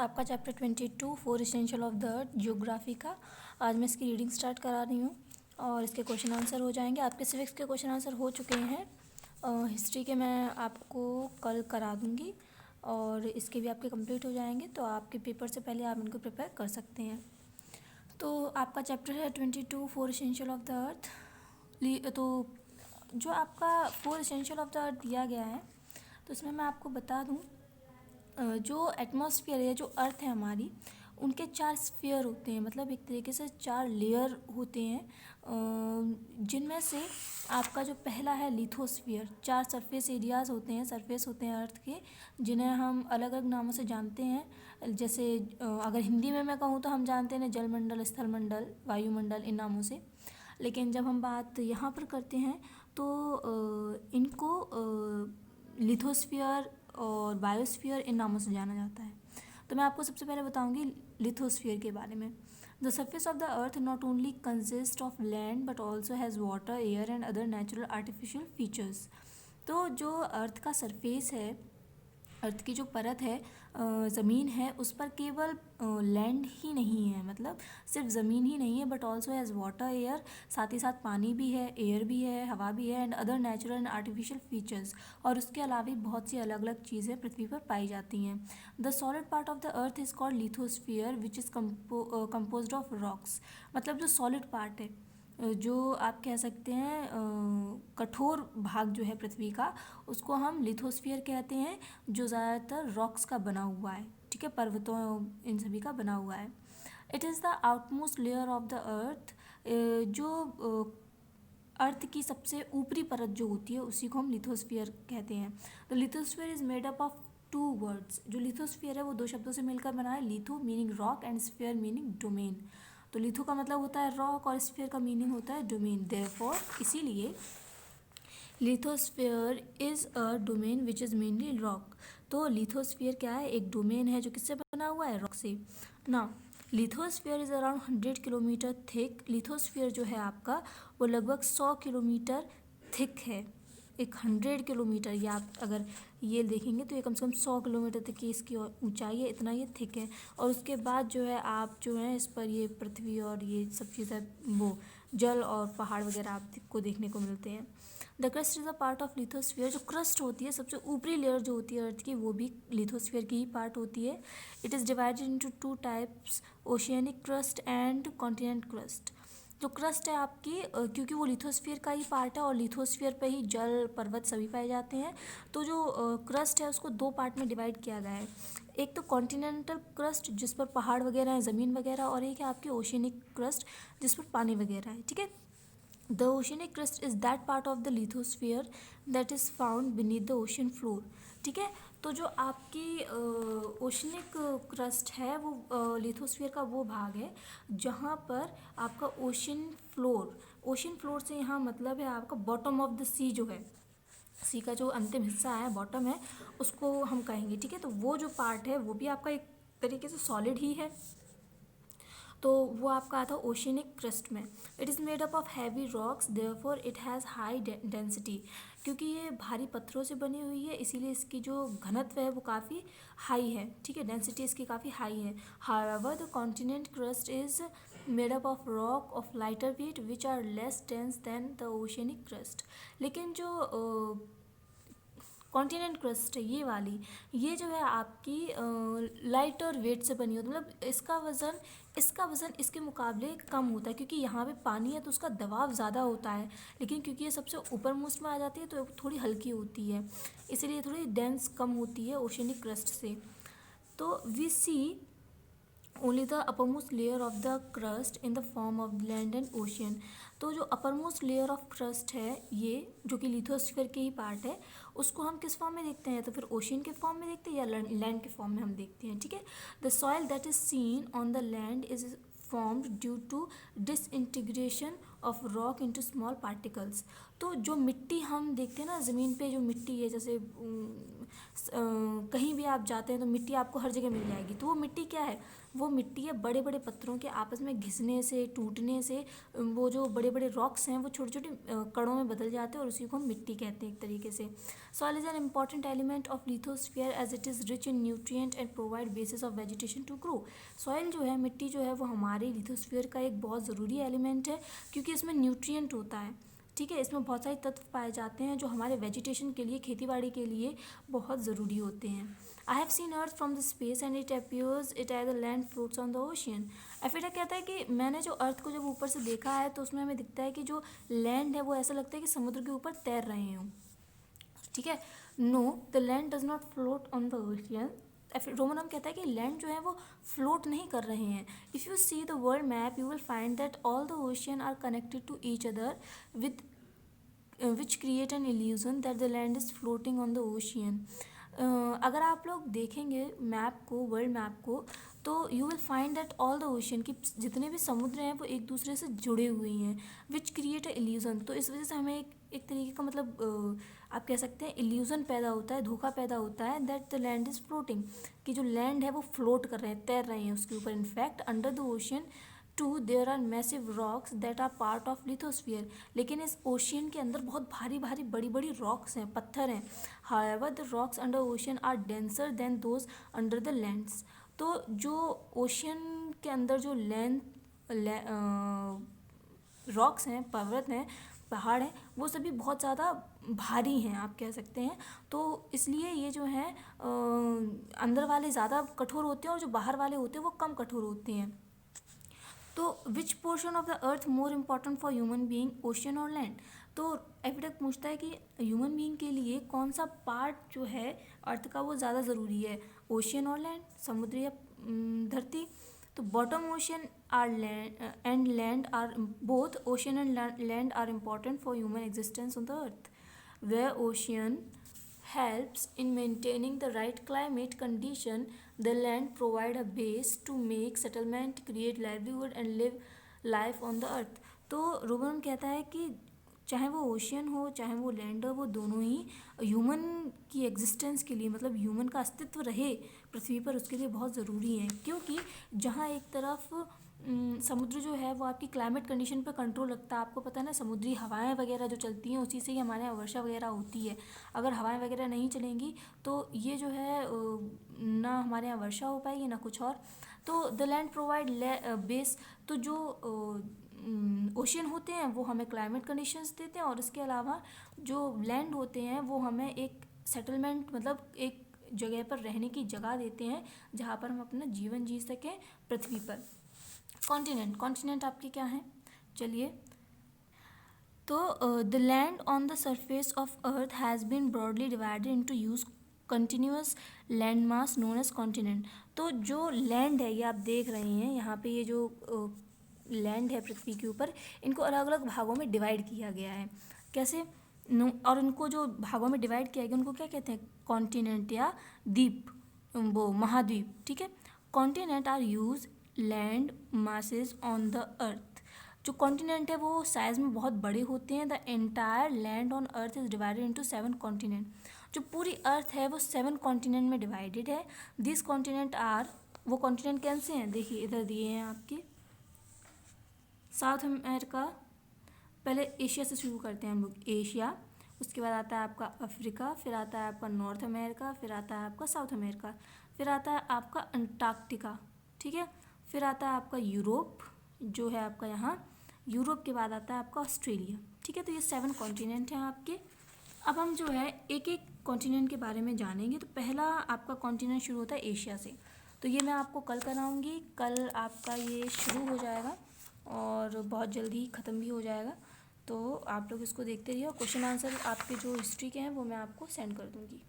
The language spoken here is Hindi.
आपका chapter 22 four essential of the earth geography का। आज मैं इसकी रीडिंग स्टार्ट करा रही हूँ और इसके क्वेश्चन आंसर हो जाएंगे। आपके सिविक्स के क्वेश्चन आंसर हो चुके हैं। हिस्ट्री के मैं आपको कल करा दूँगी और इसके भी आपके कंप्लीट हो जाएंगे, तो आपके पेपर से पहले आप इनको प्रिपेयर कर सकते हैं। तो आपका चैप्टर है 22 फोर एसेंशियल ऑफ द अर्थ। तो जो आपका फोर एसेंशियल ऑफ द अर्थ दिया गया है, तो इसमें मैं आपको बता दूँ, जो एटमॉस्फेयर है, जो अर्थ है हमारी, उनके 4 स्फीयर होते हैं, मतलब एक तरीके से 4 लेयर होते हैं, जिनमें से आपका जो पहला है लिथोस्फीयर। 4 सरफेस एरियाज़ होते हैं, सरफेस होते हैं अर्थ के, जिन्हें हम अलग अलग नामों से जानते हैं। जैसे अगर हिंदी में मैं कहूँ तो हम जानते हैं जलमंडल, स्थलमंडल, वायुमंडल, इन नामों से। लेकिन जब हम बात यहाँ पर करते हैं तो इनको लिथोस्फीयर और बायोस्फीयर इन नामों से जाना जाता है। तो मैं आपको सबसे पहले बताऊंगी लिथोस्फीयर के बारे में। The surface of the earth not only consist of land but also has water, air and other natural artificial features. तो जो अर्थ का सरफेस है, अर्थ की जो परत है, ज़मीन है, उस पर केवल लैंड ही नहीं है, मतलब सिर्फ ज़मीन ही नहीं है, but also has water, air, साथ ही साथ पानी भी है, एयर भी है, हवा भी है, and other natural and artificial features. और उसके अलावा भी बहुत सी अलग अलग चीज़ें पृथ्वी पर पाई जाती हैं। The solid part of the earth is called lithosphere which is composed of rocks. मतलब जो सॉलिड पार्ट है, जो आप कह सकते हैं कठोर भाग जो है पृथ्वी का, उसको हम लिथोस्फीयर कहते हैं, जो ज़्यादातर रॉक्स का बना हुआ है, ठीक है, पर्वतों इन सभी का बना हुआ है। It is the outmost layer of the earth. जो अर्थ की सबसे ऊपरी परत जो होती है उसी को हम लिथोस्फीयर कहते हैं। The lithosphere is made up of 2 words. जो लिथोस्फीयर है वो 2 शब्दों से मिलकर बना है, litho meaning rock and sphere meaning domain. तो लिथो का मतलब होता है रॉक और स्फीयर का मीनिंग होता है डोमेन। देयरफॉर इसीलिए lithosphere is a domain which is mainly rock. तो लिथोस्फीयर क्या है? एक डोमेन है जो किससे बना हुआ है? रॉक से ना। Lithosphere is around 100 kilometre thick. Lithosphere जो है आपका वो लगभग 100 किलोमीटर थिक है। एक 100 किलोमीटर, या आप अगर ये देखेंगे तो ये कम से कम 100 किलोमीटर तक की इसकी ऊंचाई है, इतना ये थिक है। और उसके बाद जो है आप जो है इस पर ये पृथ्वी और ये सब चीज़ें, वो जल और पहाड़ वगैरह आपको देखने को मिलते हैं। The crust is a part of lithosphere. जो क्रस्ट होती है, सबसे ऊपरी लेयर जो होती है अर्थ की, वो भी लिथोस्फीयर की ही पार्ट होती है। It is divided into 2 types, oceanic crust and continent crust. जो क्रस्ट है आपकी, क्योंकि वो लिथोस्फीयर का ही पार्ट है और लिथोस्फीयर पे ही जल, पर्वत सभी पाए जाते हैं, तो जो क्रस्ट है उसको 2 पार्ट में डिवाइड किया गया है। एक तो कॉन्टिनेंटल क्रस्ट जिस पर पहाड़ वगैरह हैं, ज़मीन वगैरह, और एक है आपकी ओशियनिक क्रस्ट जिस पर पानी वगैरह है, ठीक है। The oceanic crust is that part of the lithosphere that is found beneath the ocean floor, ठीक है। तो जो आपकी ओशनिक क्रस्ट है वो लिथोस्फीयर का वो भाग है जहाँ पर आपका ओशन फ्लोर से यहाँ मतलब है आपका बॉटम ऑफ द सी जो है, सी का जो अंतिम हिस्सा है, बॉटम है, उसको हम कहेंगे, ठीक है। तो वो जो पार्ट है वो भी आपका एक तरीके से सॉलिड ही है, तो वो आपका आता है ओशियनिक क्रस्ट में। It is made up of heavy rocks, therefore it has high density. क्योंकि ये भारी पत्थरों से बनी हुई है, इसीलिए इसकी जो घनत्व है वो काफ़ी हाई है, ठीक है, डेंसिटी इसकी काफ़ी हाई है। However the continent crust is made up of rock of lighter weight which are less dense than the oceanic crust. लेकिन जो कॉन्टिनेंट क्रस्ट है ये वाली, ये जो है आपकी लाइट और वेट से बनी होती है, मतलब इसका वज़न इसके मुकाबले कम होता है, क्योंकि यहाँ पे पानी है तो उसका दबाव ज़्यादा होता है, लेकिन क्योंकि ये सबसे ऊपर मोस्ट में आ जाती है तो थोड़ी हल्की होती है, इसीलिए थोड़ी डेंस कम होती है ओशियनिक क्रस्ट से। तो we see only the uppermost layer of the crust in the form of land and ocean. तो जो अपरमोस्ट लेयर ऑफ क्रस्ट है ये, जो कि लिथोस्फीयर के ही पार्ट है, उसको हम किस फॉर्म में देखते हैं? तो फिर ओशियन के फॉर्म में देखते हैं या लैंड के फॉर्म में हम देखते हैं, ठीक है। The soil that is seen on the land is formed due to disintegration of rock into small particles. तो जो मिट्टी हम देखते हैं ना ज़मीन पे, जो मिट्टी है, जैसे कहीं भी आप जाते हैं तो मिट्टी आपको हर जगह मिल जाएगी। तो वो मिट्टी क्या है, वो मिट्टी है बड़े बड़े पत्थरों के आपस में घिसने से, टूटने से वो जो बड़े बड़े रॉक्स हैं वो छोटे छोटे कणों में बदल जाते हैं और उसी को हम मिट्टी कहते हैं एक तरीके से। Soil is an important element of lithosphere as it is rich in nutrient and provide basis of vegetation to grow. Soil जो है, मिट्टी जो है, वो हमारे लिथोस्फीयर का एक बहुत ज़रूरी एलिमेंट है क्योंकि इसमें न्यूट्रिएंट होता है। ठीक है, इसमें बहुत सारे तत्व पाए जाते हैं जो हमारे वेजिटेशन के लिए, खेतीबाड़ी के लिए बहुत ज़रूरी होते हैं। I have seen earth from the space and it appears it as the land floats on the ocean. एफिडा कहता है कि मैंने जो अर्थ को जब ऊपर से देखा है तो उसमें हमें दिखता है कि जो लैंड है वो ऐसा लगता है कि समुद्र के ऊपर तैर रहे हों। ठीक है, no the land does not float on the ocean. रोमनम कहता है कि लैंड जो है वो फ्लोट नहीं कर रहे हैं। If you see the world map you will find that all the ocean are connected to each other with which create an illusion that the land is floating on the ocean. अगर आप लोग देखेंगे मैप को, वर्ल्ड मैप को, तो you will find that all the ocean की जितने भी समुद्र हैं वो एक दूसरे से जुड़े हुए हैं, विच क्रिएट अ इल्यूजन। तो इस वजह से हमें एक तरीके का मतलब आप कह सकते हैं इल्यूजन पैदा होता है, धोखा पैदा होता है that the land is floating, कि जो लैंड है वो फ्लोट कर रहे हैं, तैर रहे हैं उसके ऊपर। In fact under the ocean too there are massive rocks that are part of lithosphere. लेकिन इस ओशियन के अंदर बहुत भारी भारी बड़ी बड़ी रॉक्स हैं, पत्थर हैं। However the rocks under ocean are denser than those under the lands. तो जो ओशियन के अंदर जो रॉक्स हैं, पर्वत हैं, पहाड़ हैं, वो सभी बहुत ज़्यादा भारी हैं आप कह सकते हैं। तो इसलिए ये जो हैं अंदर वाले ज़्यादा कठोर होते हैं और जो बाहर वाले होते हैं वो कम कठोर होते हैं। तो which portion of the earth more important for human being, ocean और लैंड। तो एपिडक पूछता है कि ह्यूमन बीइंग के लिए कौन सा पार्ट जो है अर्थ का वो ज़्यादा ज़रूरी है, ओशियन और लैंड, समुद्र या धरती। तो bottom ocean are land land are both ocean and land are important for human existence on the earth. Where ocean helps in maintaining the right climate condition, the land provide a base to make settlement, create livelihood and live life on the earth। तो रूबन कहता है कि चाहे वो ओशियन हो चाहे वो लैंड हो, वो दोनों ही ह्यूमन की एग्जिस्टेंस के लिए, मतलब ह्यूमन का अस्तित्व रहे पृथ्वी पर, उसके लिए बहुत ज़रूरी है। क्योंकि जहाँ एक तरफ समुद्र जो है वो आपकी क्लाइमेट कंडीशन पर कंट्रोल रखता है। आपको पता है ना, समुद्री हवाएं वगैरह जो चलती हैं उसी से ही हमारे यहाँ वर्षा वगैरह होती है। अगर हवाएं वगैरह नहीं चलेंगी तो ये जो है ना हमारे यहाँ वर्षा हो पाएगी ना कुछ और। तो द लैंड प्रोवाइड बेस। तो जो ओशियन होते हैं वो हमें क्लाइमेट कंडीशंस देते हैं और इसके अलावा जो लैंड होते हैं वो हमें एक सेटलमेंट, मतलब एक जगह पर रहने की जगह देते हैं जहाँ पर हम अपना जीवन जी सकें पृथ्वी पर। कॉन्टिनेंट, कॉन्टिनेंट आपके क्या हैं, चलिए। तो the land on the surface of earth has been broadly divided into huge continuous land mass known as continent. तो जो लैंड है ये आप देख रहे हैं यहाँ पे, ये जो लैंड है पृथ्वी के ऊपर, इनको अलग अलग भागों में डिवाइड किया गया है। कैसे और इनको जो भागों में डिवाइड किया गया उनको क्या कहते हैं, कॉन्टिनेंट या द्वीप, वो महाद्वीप। ठीक है, continent are huge land masses on the earth. जो कॉन्टिनेंट है वो साइज में बहुत बड़े होते हैं। The entire land on earth is divided into 7 continent. जो पूरी अर्थ है वो 7 कॉन्टिनेंट में डिवाइडेड है। दिस कॉन्टिनेंट आर, वो कॉन्टिनेंट कौन से हैं, देखिए इधर दिए हैं आपके। साउथ अमेरिका, पहले एशिया से शुरू करते हैं हम लोग, एशिया, उसके बाद आता है आपका अफ्रीका, फिर आता है आपका नॉर्थ अमेरिका, फिर आता है आपका साउथ अमेरिका, फिर आता है आपका अंटार्कटिका। ठीक है, फिर आता है आपका यूरोप जो है आपका यहाँ, यूरोप के बाद आता है आपका ऑस्ट्रेलिया। ठीक है, तो ये 7 कॉन्टिनेंट हैं आपके। अब हम जो है एक एक कॉन्टिनेंट के बारे में जानेंगे। तो पहला आपका कॉन्टिनेंट शुरू होता है एशिया से। तो ये मैं आपको कल कराऊंगी, कल आपका ये शुरू हो जाएगा और बहुत जल्दी ख़त्म भी हो जाएगा। तो आप लोग इसको देखते रहिए और क्वेश्चन आंसर आपके जो हिस्ट्री के हैं वो मैं आपको सेंड कर दूँगी।